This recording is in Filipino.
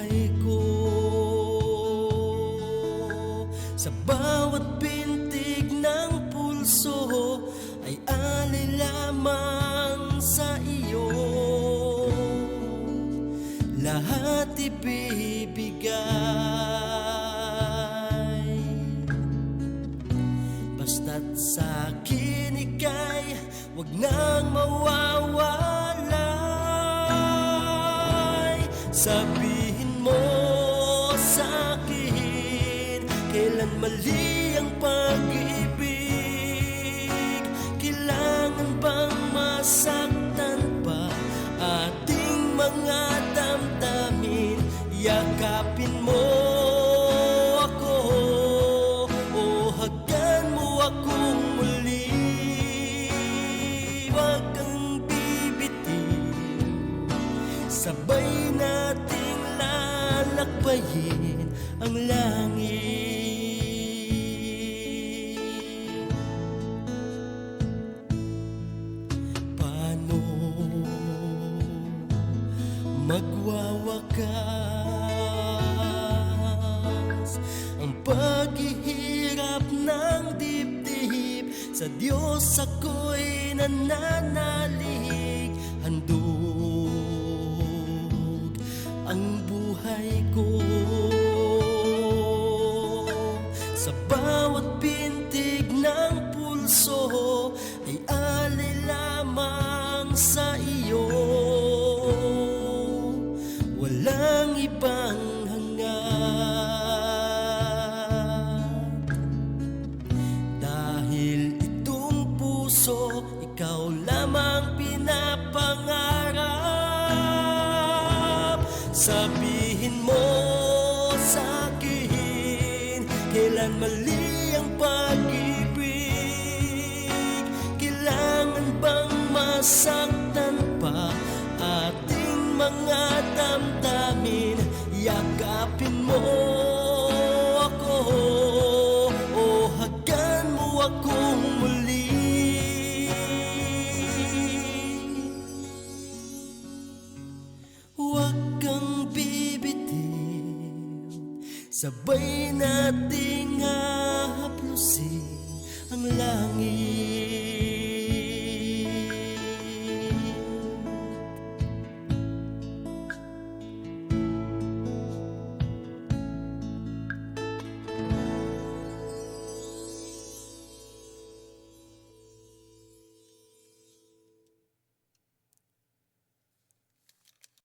buhay ko. Sa bawat bintig ng pulso ay alay lamang sa iyo. Lahat ibibigay, basta't sa'kin ika'y wag nang mawawalay. Sabihin mo sa'kin, kailan mali ang pag-ibig? Kailangan bang masaktan pa ating mga damdamin? Yakapin mo ako o hagdan mo akong muli. Huwag kang bibitin, sabay nating lalakbayin ang langit. Paano magwawakas ang paghihirap ng dibdib? Sa Diyos ako'y nananalig, handog ang buhay ko. Sa bawat bintig ng pulso ay alay lamang sa iyo. Walang ibang hangad, dahil itong puso ikaw lamang pinapangarap. Sabihin mo sa'kin, kailan mali ang pag-ibig? Kailangan bang masaktan pa ating mga damdamin? Yakapin mo ako o hagdan mo akong muli. Huwag kang bibitiw, sabay nating hahaplusin ang langit.